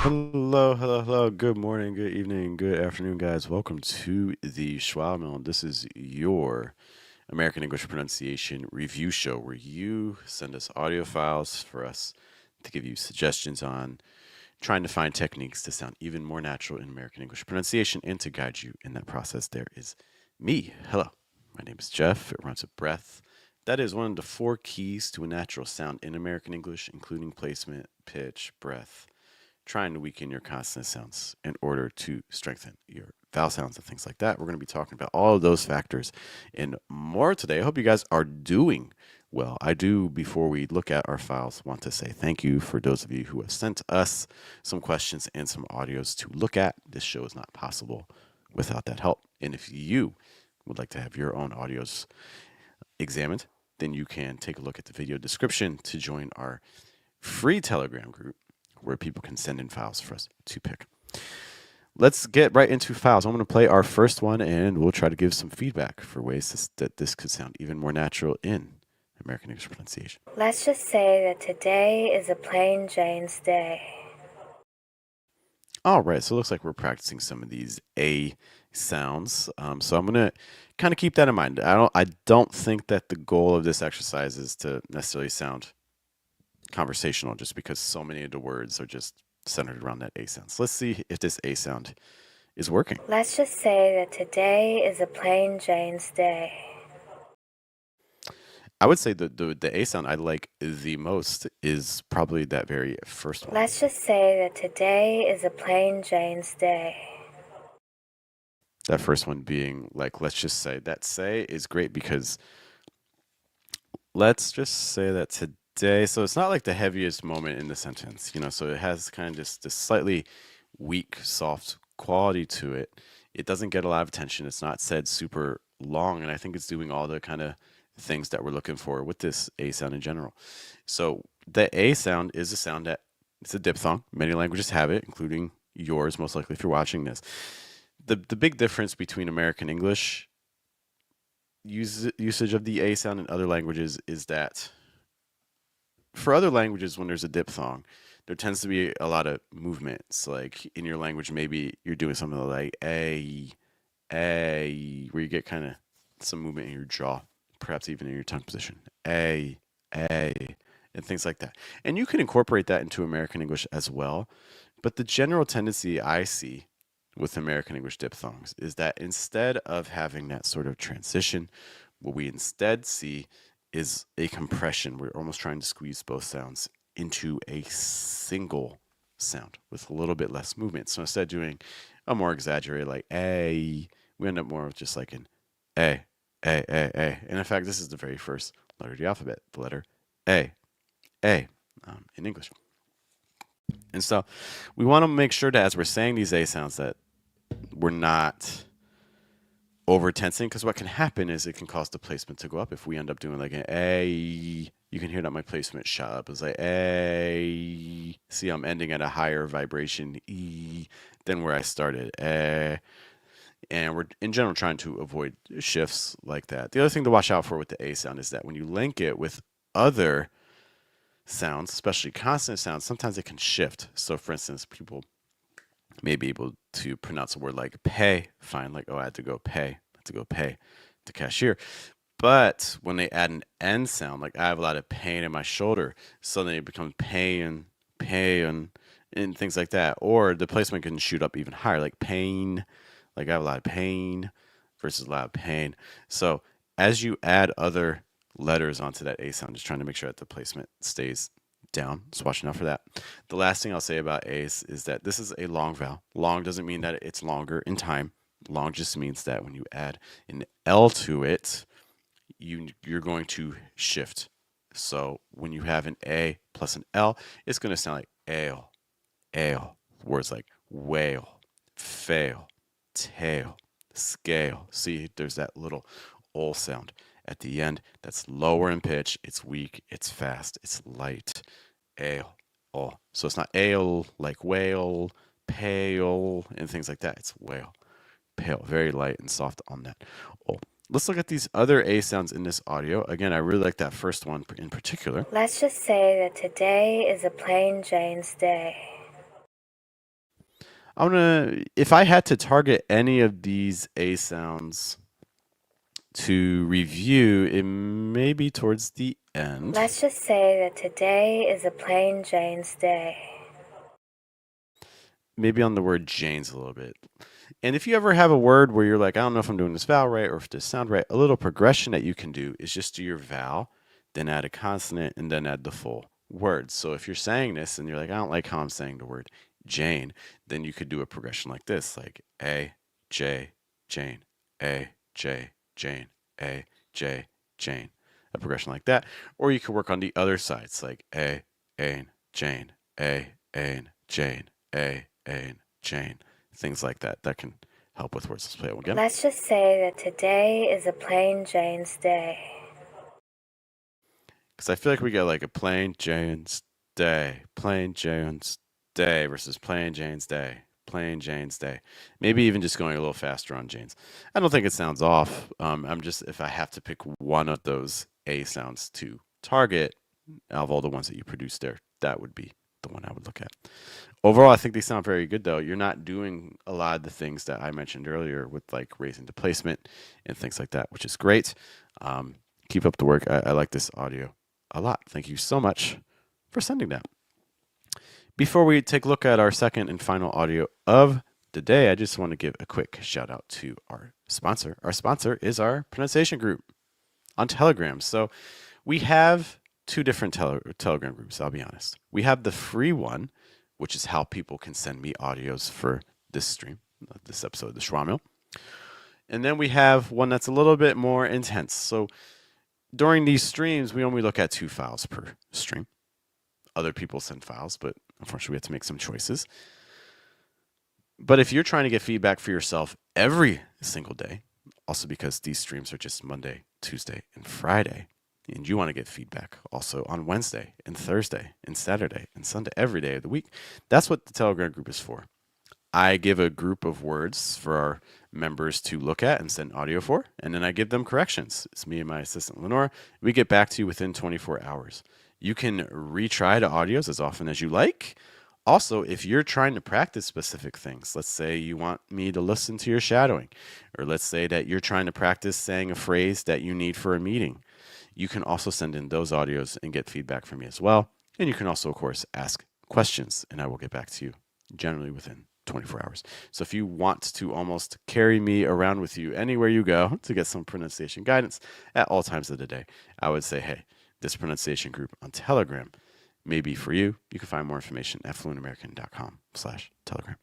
Hello. Good morning, good evening, good afternoon, guys. Welcome to the Schwa Mill. This is your American English pronunciation review show where you send us audio files for us to give you suggestions on trying to find techniques to sound even more natural in American English pronunciation and to guide you in that process. There is me. Hello. My name is Geoff. It runs with breath. That is one of the four keys to a natural sound in American English, including placement, pitch, breath, trying to weaken your consonant sounds in order to strengthen your vowel sounds and things like that. We're going to be talking about all of those factors and more today. I hope you guys are doing well. I do, before we look at our files, want to say thank you for those of you who have sent us some questions and some audios to look at. This show is not possible without that help. And if you would like to have your own audios examined, then you can take a look at the video description to join our free Telegram group where people can send in files for us to pick. Let's get right into files. I'm going to play our first one and we'll try to give some feedback for ways that this could sound even more natural in American English pronunciation. Let's just say that today is a plain Jane's day. All right, so it looks like we're practicing some of these A sounds. So I'm going to kind of keep that in mind. I don't think that the goal of this exercise is to necessarily sound conversational just because so many of the words are just centered around that A sound. So let's see if this A sound is working. Let's just say that today is a plain Jane's day. I would say the A sound I like the most is probably that very first one. Let's just say that today is a plain Jane's day. That first one being like, let's just say. That say is great because let's just say that today. So it's not like the heaviest moment in the sentence, so it has kind of just this slightly weak, soft quality to it. It doesn't get a lot of attention. It's not said super long, and I think it's doing all the kind of things that we're looking for with this A sound in general. So the A sound is a sound that it's a diphthong. Many languages have it, including yours, most likely if you're watching this. The big difference between American English usage of the A sound in other languages is that for other languages, when there's a diphthong, there tends to be a lot of movements. Like in your language, maybe you're doing something like A, where you get kind of some movement in your jaw, perhaps even in your tongue position. A, and things like that. And you can incorporate that into American English as well. But the general tendency I see with American English diphthongs is that instead of having that sort of transition, what we instead see is a compression. We're almost trying to squeeze both sounds into a single sound with a little bit less movement. So instead of doing a more exaggerated like A, we end up more with just like an A. And in fact, this is the very first letter of the alphabet, the letter A, in English. And so we want to make sure that as we're saying these A sounds that we're not over tensing, because what can happen is it can cause the placement to go up. If we end up doing like an A, you can hear that my placement shot up. It's like A. See, I'm ending at a higher vibration E than where I started. A. And we're in general trying to avoid shifts like that. The other thing to watch out for with the A sound is that when you link it with other sounds, especially consonant sounds, sometimes it can shift. So for instance, people may be able to pronounce a word like pay fine, like, oh, I had to go pay the cashier. But when they add an N sound, like I have a lot of pain in my shoulder, suddenly it becomes pain, and things like that. Or the placement can shoot up even higher, like pain, like I have a lot of pain versus a lot of pain. So as you add other letters onto that A sound, just trying to make sure that the placement stays down. Just watching out for that. The last thing I'll say about A's is that this is a long vowel. Long doesn't mean that it's longer in time. Long just means that when you add an L to it, you're going to shift. So when you have an A plus an L, it's going to sound like ale. Words like whale, fail, tail, scale. See, there's that little ol sound at the end that's lower in pitch. It's weak, it's fast, it's light. Ale, oh. So it's not ale like whale, pale, and things like that. It's whale, pale, very light and soft on that. Oh. Let's look at these other A sounds in this audio. Again, I really like that first one in particular. Let's just say that today is a plain Jane's day. If I had to target any of these A sounds to review, it may be towards the end. Let's just say that today is a plain Jane's day. Maybe on the word Jane's a little bit. And if you ever have a word where you're like, I don't know if I'm doing this vowel right or if this sound right, a little progression that you can do is just do your vowel, then add a consonant, and then add the full word. So if you're saying this and you're like, I don't like how I'm saying the word Jane, then you could do a progression like this, like A, J, Jane, A, J, Jane, A, J, Jane. A progression like that. Or you could work on the other sides, like A, Ain, Jane, A, Ain, Jane, A, Ain, Jane. Things like that. That can help with words. Let's play it again. Let's just say that today is a plain Jane's day. Because I feel like we got like a plain Jane's day, plain Jane's day versus plain Jane's day, plain Jane's day. Maybe even just going a little faster on Jane's. I don't think it sounds off. I'm just, if I have to pick one of those A sounds to target out of all the ones that you produced there, that would be the one I would look at. Overall, I think they sound very good, though. You're not doing a lot of the things that I mentioned earlier with like raising the placement and things like that, which is great. Keep up the work. I like this audio a lot. Thank you so much for sending that. Before we take a look at our second and final audio of the day, I just want to give a quick shout out to our sponsor. Our sponsor is our pronunciation group on Telegram. So we have two different Telegram groups, I'll be honest. We have the free one, which is how people can send me audios for this stream, this episode of the Schwa Mill. And then we have one that's a little bit more intense. So during these streams, we only look at 2 files per stream. Other people send files, but unfortunately, we have to make some choices. But if you're trying to get feedback for yourself every single day, also because these streams are just Monday, Tuesday, and Friday, and you want to get feedback also on Wednesday and Thursday and Saturday and Sunday, every day of the week, that's what the Telegram group is for. I give a group of words for our members to look at and send audio for, and then I give them corrections. It's me and my assistant, Lenora. We get back to you within 24 hours. You can retry the audios as often as you like. Also, if you're trying to practice specific things, let's say you want me to listen to your shadowing, or let's say that you're trying to practice saying a phrase that you need for a meeting, you can also send in those audios and get feedback from me as well. And you can also, of course, ask questions, and I will get back to you generally within 24 hours. So if you want to almost carry me around with you anywhere you go to get some pronunciation guidance at all times of the day, I would say, hey, this pronunciation group on Telegram may be for you. You can find more information at fluentamerican.com/Telegram.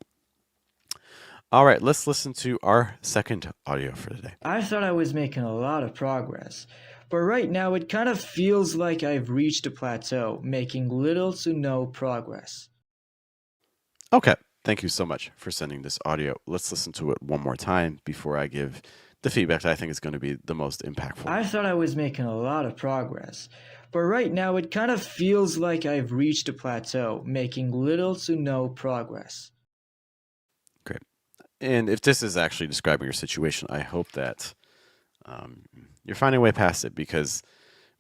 All right, let's listen to our second audio for today. I thought I was making a lot of progress, but right now it kind of feels like I've reached a plateau, making little to no progress. Okay, thank you so much for sending this audio. Let's listen to it one more time before I give the feedback that I think is going to be the most impactful. I thought I was making a lot of progress, but right now it kind of feels like I've reached a plateau, making little to no progress. Great. And if this is actually describing your situation, I hope that you're finding a way past it, because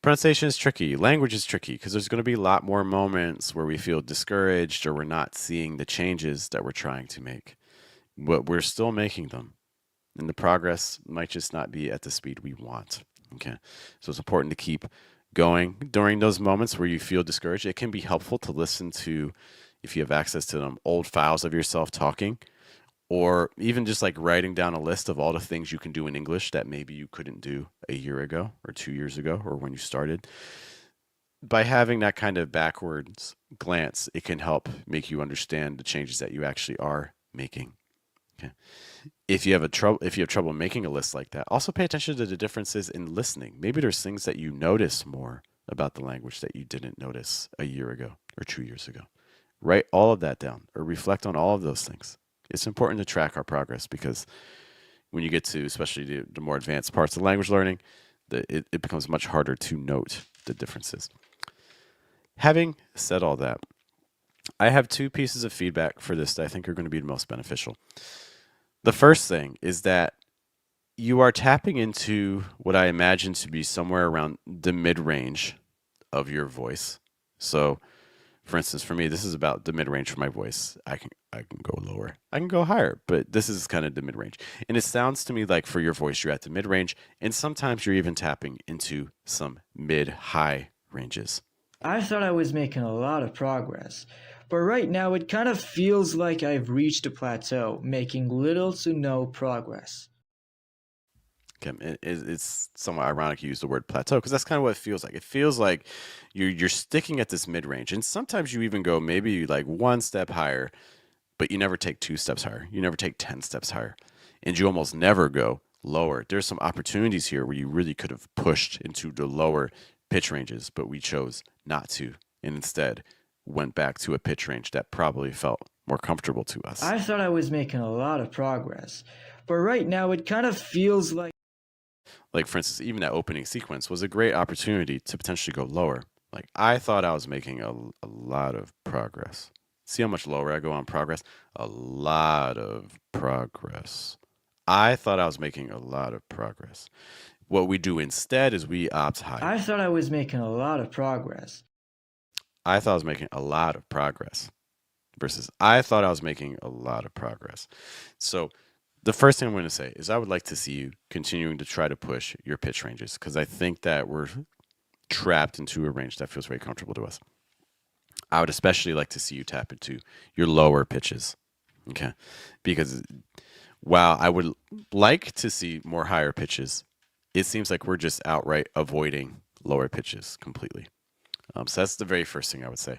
pronunciation is tricky. Language is tricky because there's going to be a lot more moments where we feel discouraged or we're not seeing the changes that we're trying to make. But we're still making them. And the progress might just not be at the speed we want. Okay. So it's important to keep going during those moments where you feel discouraged. It can be helpful to listen to, if you have access to them, old files of yourself talking, or even just like writing down a list of all the things you can do in English that maybe you couldn't do a year ago or 2 years ago or when you started. By having that kind of backwards glance, it can help make you understand the changes that you actually are making. Okay. If you have trouble making a list like that, also pay attention to the differences in listening. Maybe there's things that you notice more about the language that you didn't notice a year ago or 2 years ago. Write all of that down or reflect on all of those things. It's important to track our progress, because when you get to especially the more advanced parts of language learning, it becomes much harder to note the differences. Having said all that, I have 2 pieces of feedback for this that I think are going to be the most beneficial. The first thing is that you are tapping into what I imagine to be somewhere around the mid-range of your voice. So For instance, for me, this is about the mid range for my voice. I can go lower, I can go higher, but this is kind of the mid range. And it sounds to me like for your voice, you're at the mid range, and sometimes you're even tapping into some mid high ranges. I thought I was making a lot of progress, but right now it kind of feels like I've reached a plateau, making little to no progress. Okay, it's somewhat ironic you use the word plateau because that's kind of what it feels like. It feels like you're sticking at this mid range, and sometimes you even go maybe like one step higher, but you never take 2 steps higher. You never take 10 steps higher, and you almost never go lower. There's some opportunities here where you really could have pushed into the lower pitch ranges, but we chose not to, and instead went back to a pitch range that probably felt more comfortable to us. I thought I was making a lot of progress, but right now it kind of feels Like, for instance, even that opening sequence was a great opportunity to potentially go lower. Like, I thought I was making a lot of progress. See how much lower I go on progress? A lot of progress. I thought I was making a lot of progress. What we do instead is we opt higher. I thought I was making a lot of progress. I thought I was making a lot of progress versus I thought I was making a lot of progress. So the first thing I'm going to say is I would like to see you continuing to try to push your pitch ranges because I think that we're trapped into a range that feels very comfortable to us. I would especially like to see you tap into your lower pitches. Okay. Because while I would like to see more higher pitches, it seems like we're just outright avoiding lower pitches completely. So that's the very first thing I would say.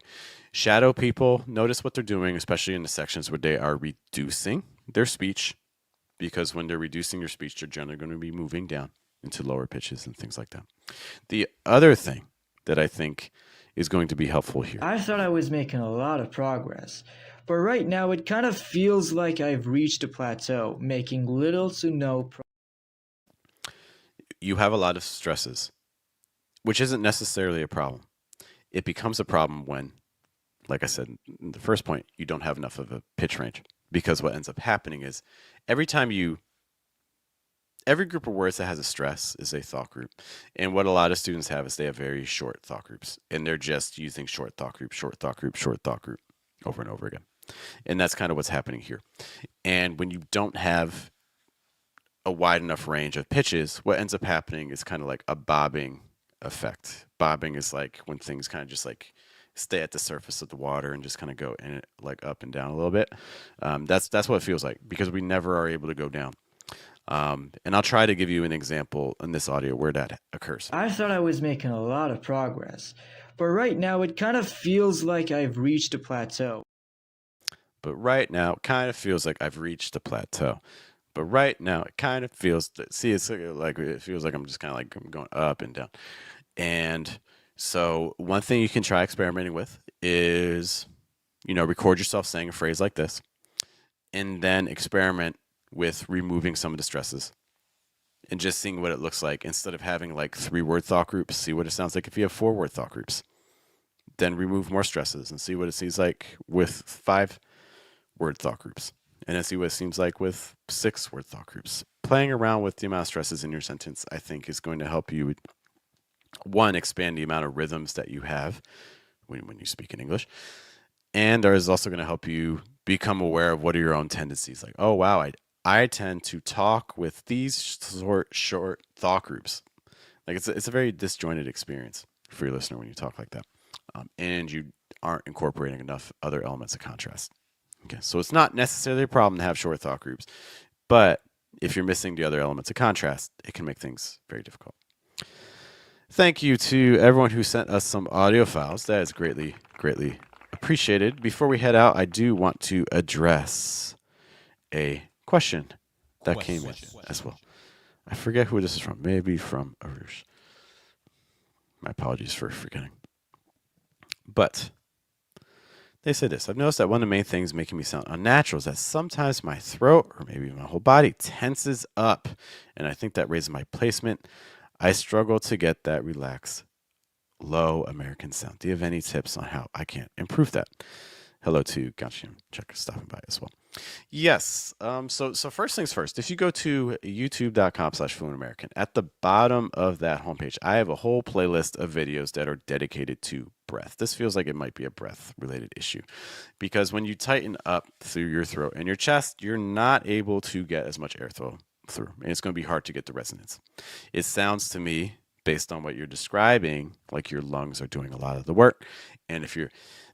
Shadow people, notice what they're doing, especially in the sections where they are reducing their speech, because when they're reducing your speech, they're generally going to be moving down into lower pitches and things like that. The other thing that I think is going to be helpful here. I thought I was making a lot of progress, but right now it kind of feels like I've reached a plateau, making little to no progress. You have a lot of stresses, which isn't necessarily a problem. It becomes a problem when, like I said in the first point, you don't have enough of a pitch range. Because what ends up happening is every group of words that has a stress is a thought group. And what a lot of students have is they have very short thought groups. And they're just using short thought group, short thought group, short thought group over and over again. And that's kind of what's happening here. And when you don't have a wide enough range of pitches, what ends up happening is kind of like a bobbing effect. Bobbing is like when things kind of just like stay at the surface of the water and just kind of go in it like up and down a little bit. That's what it feels like because we never are able to go down. And I'll try to give you an example in this audio where that occurs. I thought I was making a lot of progress, but right now it kind of feels like I've reached a plateau. But right now, it kind of feels like I've reached a plateau. But right now, it kind of feels, it's like it feels like I'm just kind of like I'm going up and down. And so one thing you can try experimenting with is, record yourself saying a phrase like this and then experiment with removing some of the stresses and just seeing what it looks like. Instead of having like 3-word thought groups, see what it sounds like if you have 4-word thought groups. Then remove more stresses and see what it seems like with 5-word thought groups. And then see what it seems like with 6-word thought groups. Playing around with the amount of stresses in your sentence, I think, is going to help you, one, expand the amount of rhythms that you have when you speak in English. And there is also going to help you become aware of what are your own tendencies. Like, oh, wow, I tend to talk with these short thought groups. Like it's a very disjointed experience for your listener when you talk like that. And you aren't incorporating enough other elements of contrast. Okay, so it's not necessarily a problem to have short thought groups, but if you're missing the other elements of contrast, it can make things very difficult. Thank you to everyone who sent us some audio files. That is greatly, greatly appreciated. Before we head out, I do want to address a question that came in as well. I forget who this is from. Maybe from Arush. My apologies for forgetting. But they say this. I've noticed that one of the main things making me sound unnatural is that sometimes my throat or maybe my whole body tenses up, and I think that raises my placement. I struggle to get that relaxed, low American sound. Do you have any tips on how I can improve that? Hello to Gauchian Checker stopping by as well. Yes. So first things first, if you go to youtube.com/fluentamerican, at the bottom of that homepage, I have a whole playlist of videos that are dedicated to breath. This feels like it might be a breath-related issue because when you tighten up through your throat and your chest, you're not able to get as much airflow through, and it's going to be hard to get the resonance. It sounds to me, based on what you're describing, like your lungs are doing a lot of the work. And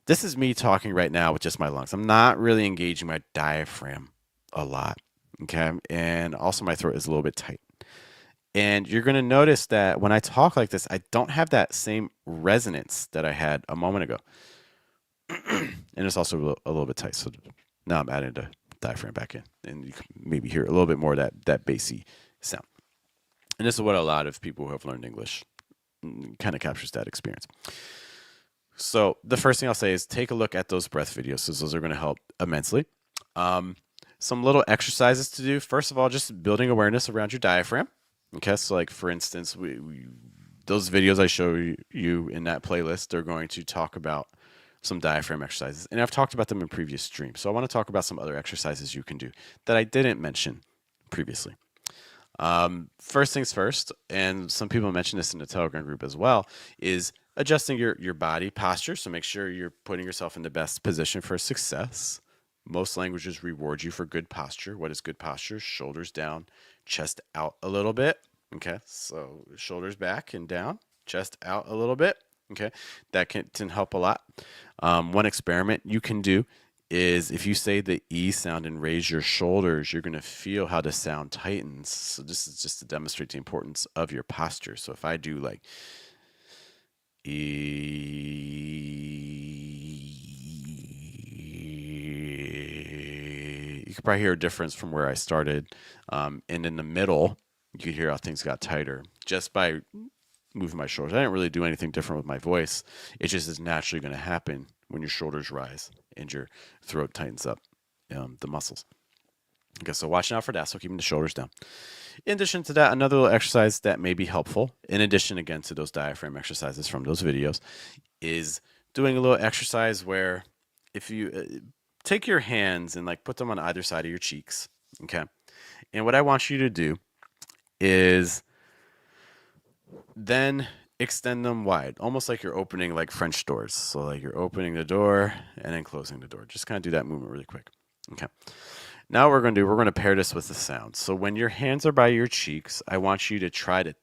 this is me talking right now with just my lungs. I'm not really engaging my diaphragm a lot, okay? And also my throat is a little bit tight. And you're going to notice that when I talk like this, I don't have that same resonance that I had a moment ago. And it's also a little bit tight. So now I'm adding the diaphragm back in. And you can maybe hear a little bit more of that bassy sound. And this is what a lot of people who have learned English kind of captures that experience. So the first thing I'll say is take a look at those breath videos. So those are going to help immensely. Some little exercises to do. First of all, just building awareness around your diaphragm. Okay, so like for instance, those videos I show you in that playlist, they're going to talk about some diaphragm exercises. And I've talked about them in previous streams. So I want to talk about some other exercises you can do that I didn't mention previously. First things first, and some people mention this in the Telegram group as well, is adjusting your body posture. So make sure you're putting yourself in the best position for success. Most languages reward you for good posture. What is good posture? Shoulders down, chest out a little bit. Okay, so shoulders back and down, chest out a little bit. Okay, that can help a lot. One experiment you can do is if you say the E sound and raise your shoulders, you're going to feel how the sound tightens. So this is just to demonstrate the importance of your posture. So if I do like E, you could probably hear a difference from where I started. And in the middle, you could hear how things got tighter just by moving my shoulders. I didn't really do anything different with my voice. It just is naturally going to happen when your shoulders rise and your throat tightens up, the muscles. Okay, so watching out for that. So keeping the shoulders down. In addition to that, another little exercise that may be helpful, in addition again to those diaphragm exercises from those videos, is doing a little exercise where if you take your hands and like put them on either side of your cheeks, okay? And what I want you to do is then extend them wide, almost like you're opening like French doors. So like you're opening the door and then closing the door. Just kind of do that movement really quick. Okay. Now what we're going to pair this with the sound. So when your hands are by your cheeks, I want you to try to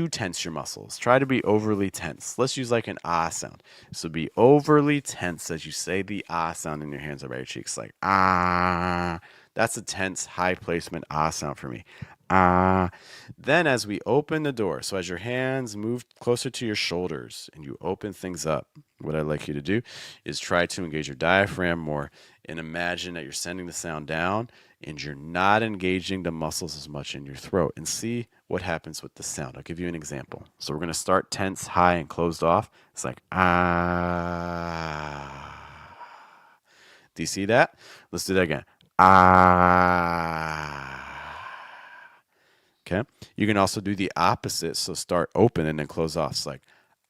tense your muscles. Try to be overly tense. Let's use like an ah sound. So be overly tense as you say the ah sound and your hands are by your cheeks. Like ah. That's a tense, high placement ah sound for me. Ah. Then as we open the door, so as your hands move closer to your shoulders and you open things up, what I'd like you to do is try to engage your diaphragm more and imagine that you're sending the sound down and you're not engaging the muscles as much in your throat, and see what happens with the sound. I'll give you an example. So we're going to start tense, high, and closed off. It's like ah. Do you see that? Let's do that again. Ah. Okay. You can also do the opposite. So start open and then close off. It's like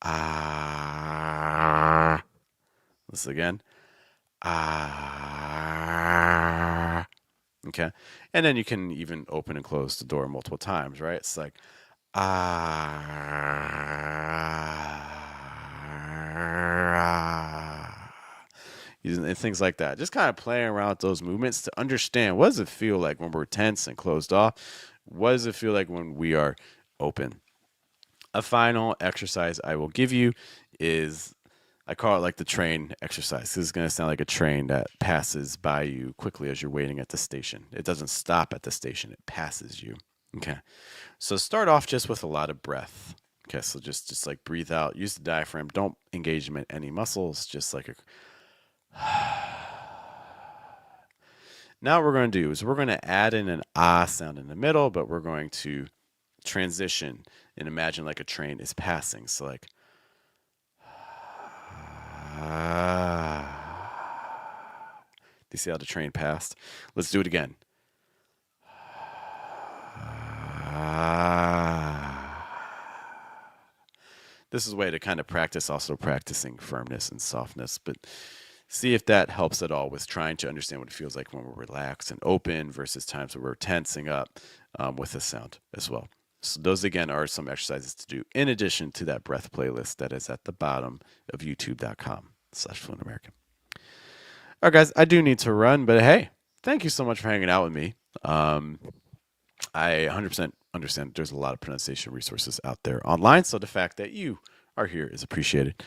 ah. Listen again. Ah. Okay. And then you can even open and close the door multiple times, right? It's like ah. And things like that. Just kind of playing around with those movements to understand what does it feel like when we're tense and closed off? What does it feel like when we are open? A final exercise I will give you is, I call it like the train exercise. This is going to sound like a train that passes by you quickly as you're waiting at the station. It doesn't stop at the station. It passes you. Okay. So start off just with a lot of breath. Okay. So just like breathe out, use the diaphragm. Don't engage in any muscles. Just like a Now what we're going to do is we're going to add in an ah sound in the middle, but we're going to transition and imagine like a train is passing. So like ah. Do you see how the train passed? Let's do it again. Ah. This is a way to kind of practice, also practicing firmness and softness, but see if that helps at all with trying to understand what it feels like when we're relaxed and open versus times where we're tensing up with the sound as well. So those again are some exercises to do in addition to that breath playlist that is at the bottom of youtube.com/fluentamerican. All right, guys, I do need to run, but hey, thank you so much for hanging out with me. I 100% understand there's a lot of pronunciation resources out there online, so the fact that you are here is appreciated.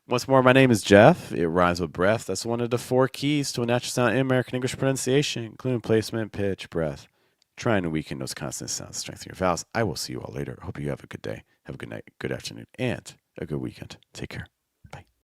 Once more, my name is Geoff. It rhymes with breath. That's one of the 4 keys to a natural sound in American English pronunciation, including placement, pitch, breath. Trying to weaken those consonant sounds, strengthen your vowels. I will see you all later. Hope you have a good day, have a good night, good afternoon, and a good weekend. Take care. Bye.